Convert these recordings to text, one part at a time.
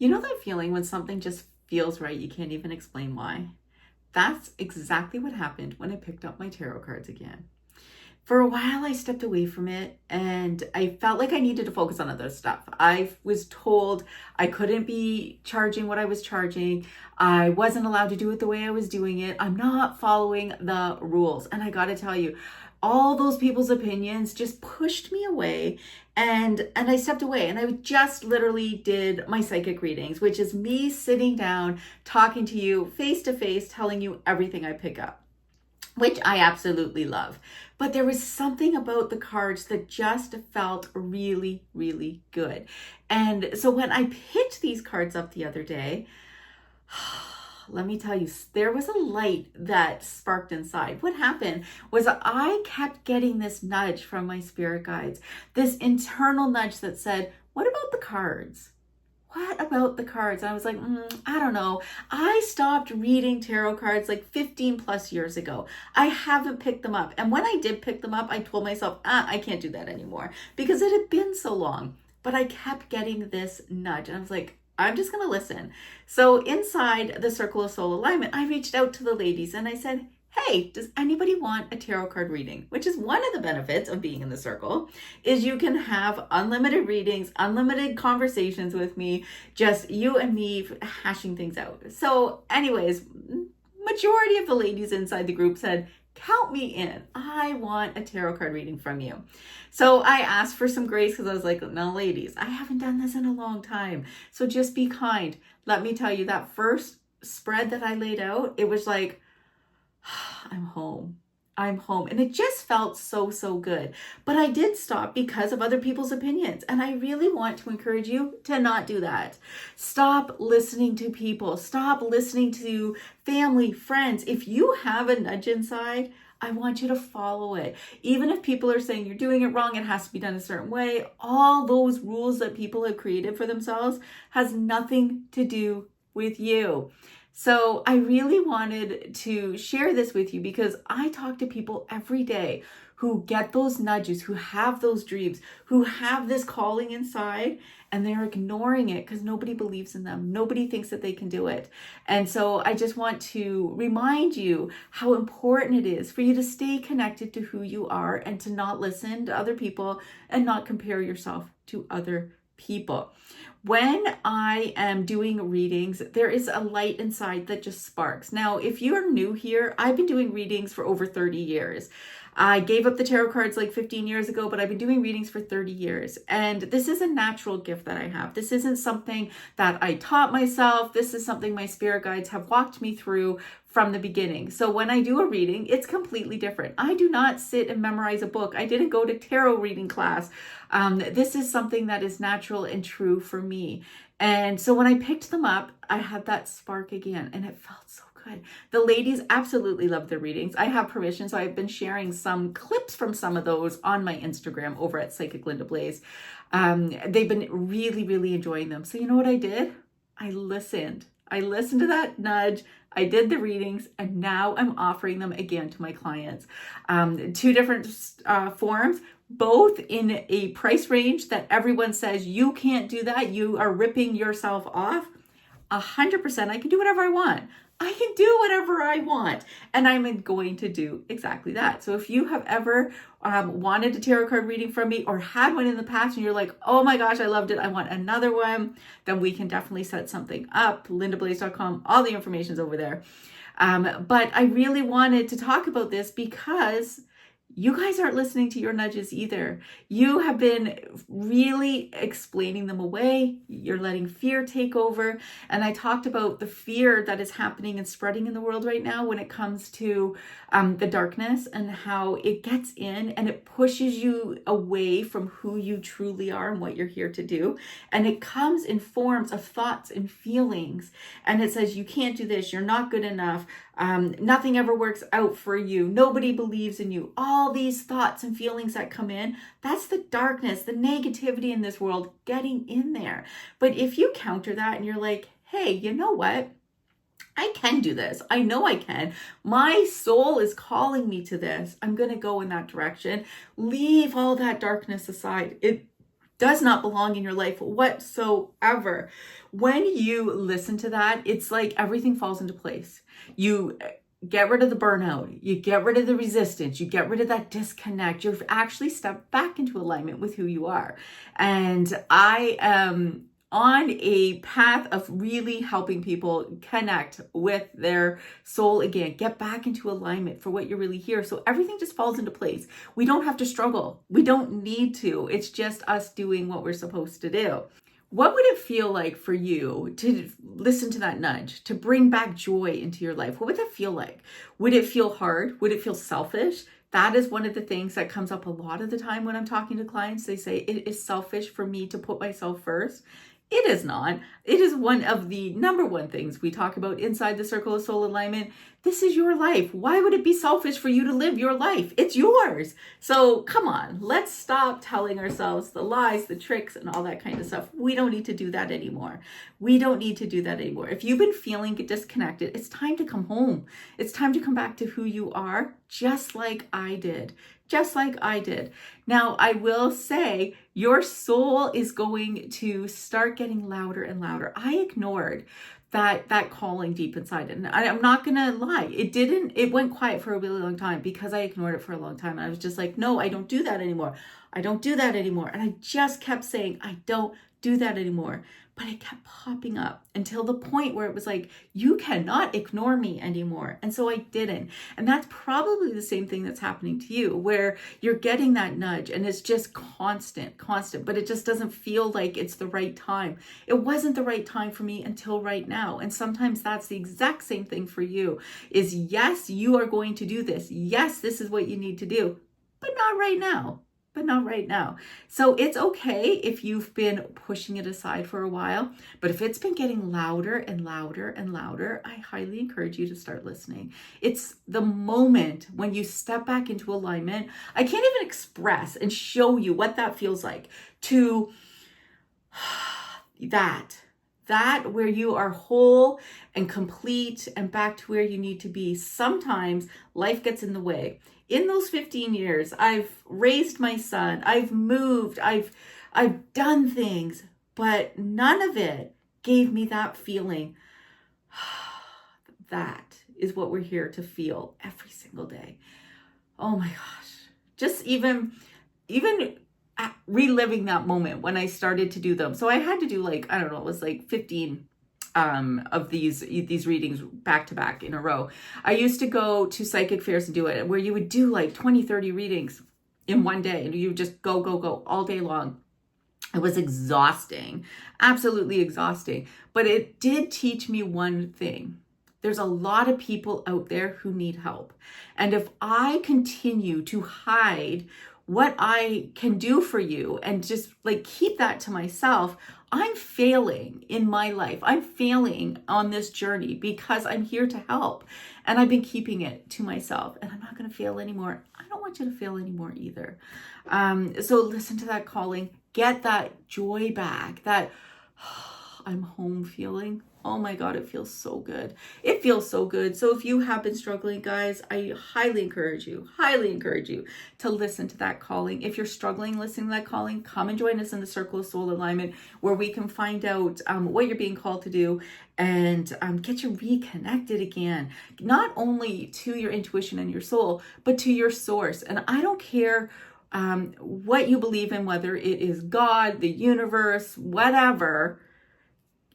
You know that feeling when something just feels right, you can't even explain why? That's exactly what happened when I picked up my tarot cards again. For a while, I stepped away from it and I felt like I needed to focus on other stuff. I was told I couldn't be charging what I was charging. I wasn't allowed to do it the way I was doing it. I'm not following the rules. And I got to tell you, all those people's opinions just pushed me away, and I stepped away, and I just literally did my psychic readings, which is me sitting down talking to you face to face, telling you everything I pick up, which I absolutely love. But there was something about the cards that just felt really, really good. And so when I picked these cards up the other day, let me tell you, there was a light that sparked inside. What happened was I kept getting this nudge from my spirit guides, this internal nudge that said, what about the cards? What about the cards? And I was like, I don't know. I stopped reading tarot cards like 15 plus years ago. I haven't picked them up. And when I did pick them up, I told myself, I can't do that anymore because it had been so long. But I kept getting this nudge. And I was like, I'm just going to listen. So inside the Circle of Soul Alignment, I reached out to the ladies and I said, hey, does anybody want a tarot card reading? Which is one of the benefits of being in the circle, is you can have unlimited readings, unlimited conversations with me, just you and me hashing things out. So anyways, majority of the ladies inside the group said, count me in. I want a tarot card reading from you. So I asked for some grace because I was like, no, ladies, I haven't done this in a long time. So just be kind. Let me tell you, that first spread that I laid out, it was like, I'm home. I'm home. And it just felt so, so good. But I did stop because of other people's opinions. And I really want to encourage you to not do that. Stop listening to people. Stop listening to family, friends. If you have a nudge inside, I want you to follow it. Even if people are saying you're doing it wrong, it has to be done a certain way. All those rules that people have created for themselves has nothing to do with you. So I really wanted to share this with you because I talk to people every day who get those nudges, who have those dreams, who have this calling inside, and they're ignoring it because nobody believes in them. Nobody thinks that they can do it. And so I just want to remind you how important it is for you to stay connected to who you are and to not listen to other people and not compare yourself to other people. When I am doing readings, there is a light inside that just sparks. Now, if you're new here, I've been doing readings for over 30 years. I gave up the tarot cards like 15 years ago, but I've been doing readings for 30 years. And this is a natural gift that I have. This isn't something that I taught myself. This is something my spirit guides have walked me through from the beginning. So when I do a reading, it's completely different. I do not sit and memorize a book. I didn't go to tarot reading class. This is something that is natural and true for me. And so when I picked them up, I had that spark again, and it felt so good. The ladies absolutely love the readings. I have permission, so I've been sharing some clips from some of those on my Instagram over at Psychic Linda Blaze. They've been really, really enjoying them. So you know what I did? I listened. I listened to that nudge. I did the readings, and now I'm offering them again to my clients. Two different forms, both in a price range that everyone says, you can't do that. You are ripping yourself off. 100%. I can do whatever I want. I can do whatever I want. And I'm going to do exactly that. So if you have ever wanted a tarot card reading from me or had one in the past and you're like, oh my gosh, I loved it, I want another one, then we can definitely set something up. lindablaze.com, all the information's over there. But I really wanted to talk about this because you guys aren't listening to your nudges either. You have been really explaining them away. You're letting fear take over. And I talked about the fear that is happening and spreading in the world right now when it comes to the darkness and how it gets in and it pushes you away from who you truly are and what you're here to do. And it comes in forms of thoughts and feelings. And it says, you can't do this. You're not good enough. Nothing ever works out for you. Nobody believes in you. All these thoughts and feelings that come in, that's the darkness, the negativity in this world getting in there. But if you counter that and you're like, hey, you know what? I can do this. I know I can. My soul is calling me to this. I'm going to go in that direction. Leave all that darkness aside. It does not belong in your life whatsoever. When you listen to that, it's like everything falls into place. You get rid of the burnout, you get rid of the resistance, you get rid of that disconnect. You've actually stepped back into alignment with who you are. And I am on a path of really helping people connect with their soul again, get back into alignment for what you're really here. So everything just falls into place. We don't have to struggle. We don't need to. It's just us doing what we're supposed to do. What would it feel like for you to listen to that nudge, to bring back joy into your life? What would that feel like? Would it feel hard? Would it feel selfish? That is one of the things that comes up a lot of the time when I'm talking to clients. They say, it is selfish for me to put myself first. It is not. It is one of the number one things we talk about inside the Circle of Soul Alignment. This is your life. Why would it be selfish for you to live your life? It's yours. So come on, let's stop telling ourselves the lies, the tricks, and all that kind of stuff. We don't need to do that anymore. We don't need to do that anymore. If you've been feeling disconnected, it's time to come home. It's time to come back to who you are, just like I did. Just like I did. Now, I will say your soul is going to start getting louder and louder. I ignored that calling deep inside. And I'm not going to lie. It went quiet for a really long time because I ignored it for a long time. And I was just like, no, I don't do that anymore. I don't do that anymore. And I just kept saying, I don't do that anymore. But it kept popping up until the point where it was like, you cannot ignore me anymore. And so I didn't. And that's probably the same thing that's happening to you, where you're getting that nudge and it's just constant, but it just doesn't feel like it's the right time. It wasn't the right time for me until right now. And sometimes that's the exact same thing for you, is yes, you are going to do this. Yes, this is what you need to do, but not right now. So it's okay if you've been pushing it aside for a while, but if it's been getting louder and louder and louder, I highly encourage you to start listening. It's the moment when you step back into alignment. I can't even express and show you what that feels like, to that where you are whole and complete and back to where you need to be. Sometimes life gets in the way. In those 15 years, I've raised my son, I've moved, I've done things, but none of it gave me that feeling. That is what we're here to feel every single day. Oh my gosh. Just even reliving that moment when I started to do them. So I had to do it was 15 of these readings back to back in a row. I used to go to psychic fairs and do it, where you would do 20, 30 readings in one day, and you just go all day long. It was exhausting, absolutely exhausting. But it did teach me one thing. There's a lot of people out there who need help. And if I continue to hide what I can do for you and just keep that to myself, I'm failing in my life. I'm failing on this journey because I'm here to help. And I've been keeping it to myself, and I'm not going to fail anymore. I don't want you to fail anymore either. So listen to that calling, get that joy back, that I'm home feeling. Oh my God, it feels so good. It feels so good. So if you have been struggling, guys, I highly encourage you to listen to that calling. If you're struggling listening to that calling, come and join us in the Circle of Soul Alignment, where we can find out what you're being called to do and get you reconnected again, not only to your intuition and your soul, but to your source. And I don't care what you believe in, whether it is God, the universe, whatever.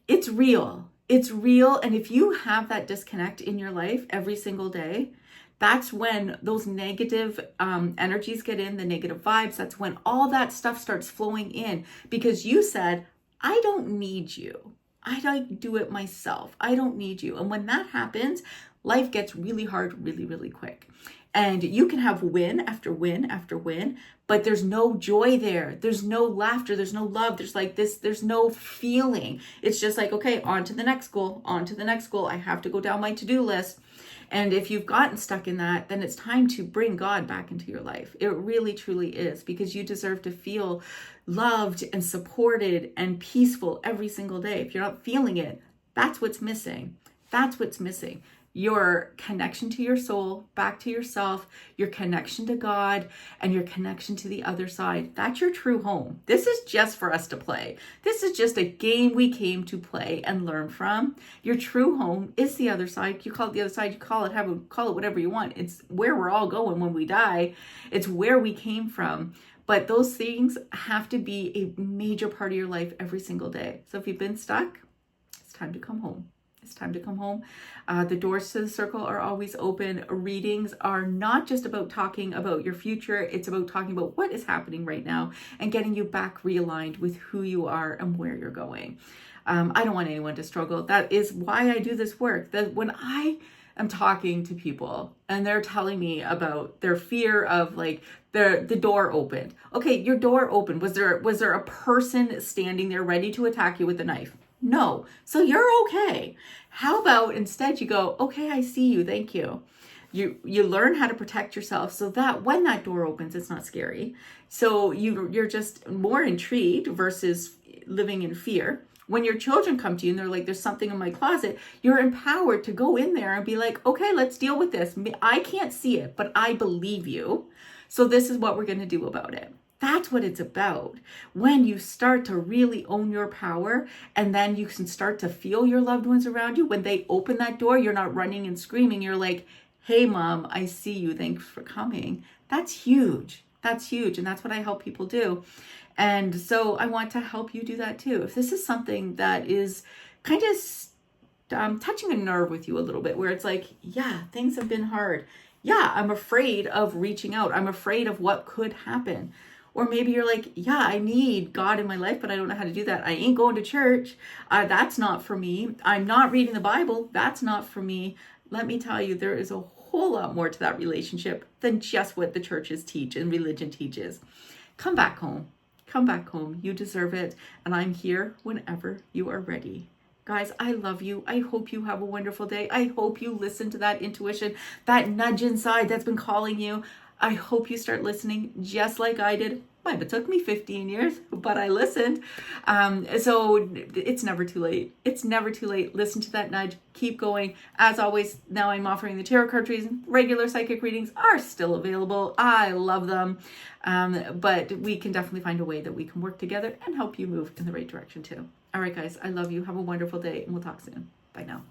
It's real. It's real. And if you have that disconnect in your life every single day, that's when those negative energies get in, the negative vibes. That's when all that stuff starts flowing in, because you said, I don't need you. I don't do it myself. I don't need you. And when that happens, life gets really hard, really, really quick. And you can have win after win after win, but there's no joy there. There's no laughter. There's no love. There's no feeling. It's just okay, on to the next goal, on to the next goal. I have to go down my to-do list. And if you've gotten stuck in that, then it's time to bring God back into your life. It really, truly is, because you deserve to feel loved and supported and peaceful every single day. If you're not feeling it, that's what's missing. That's what's missing. your connection to your soul, back to yourself, your connection to God, and your connection to the other side. That's your true home. This is just for us to play. This is just a game we came to play and learn from. Your true home is the other side. You call it the other side, you call it whatever you want. It's where we're all going when we die. It's where we came from. But those things have to be a major part of your life every single day. So if you've been stuck, it's time to come home. It's time to come home. The doors to the circle are always open. Readings are not just about talking about your future. It's about talking about what is happening right now and getting you back realigned with who you are and where you're going. I don't want anyone to struggle. That is why I do this work. That when I am talking to people and they're telling me about their fear of like the door opened. Okay, your door opened. Was there a person standing there ready to attack you with a knife? No. So you're okay. How about instead you go, okay, I see you. Thank you. You learn how to protect yourself so that when that door opens, it's not scary. So you're just more intrigued versus living in fear. When your children come to you and they're like, there's something in my closet, you're empowered to go in there and be like, okay, let's deal with this. I can't see it, but I believe you. So this is what we're going to do about it. That's what it's about. When you start to really own your power, and then you can start to feel your loved ones around you. When they open that door, you're not running and screaming. You're like, hey, Mom, I see you. Thanks for coming. That's huge. That's huge. And that's what I help people do. And so I want to help you do that too. If this is something that is kind of touching a nerve with you a little bit, where it's like, yeah, things have been hard. Yeah, I'm afraid of reaching out. I'm afraid of what could happen. Or maybe you're like, yeah, I need God in my life, but I don't know how to do that. I ain't going to church. That's not for me. I'm not reading the Bible. That's not for me. Let me tell you, there is a whole lot more to that relationship than just what the churches teach and religion teaches. Come back home. Come back home. You deserve it. And I'm here whenever you are ready. Guys, I love you. I hope you have a wonderful day. I hope you listen to that intuition, that nudge inside that's been calling you. I hope you start listening just like I did. Might have took me 15 years, but I listened. So it's never too late. It's never too late. Listen to that nudge. Keep going. As always, now I'm offering the tarot card readings. Regular psychic readings are still available. I love them. But we can definitely find a way that we can work together and help you move in the right direction too. All right, guys, I love you. Have a wonderful day, and we'll talk soon. Bye now.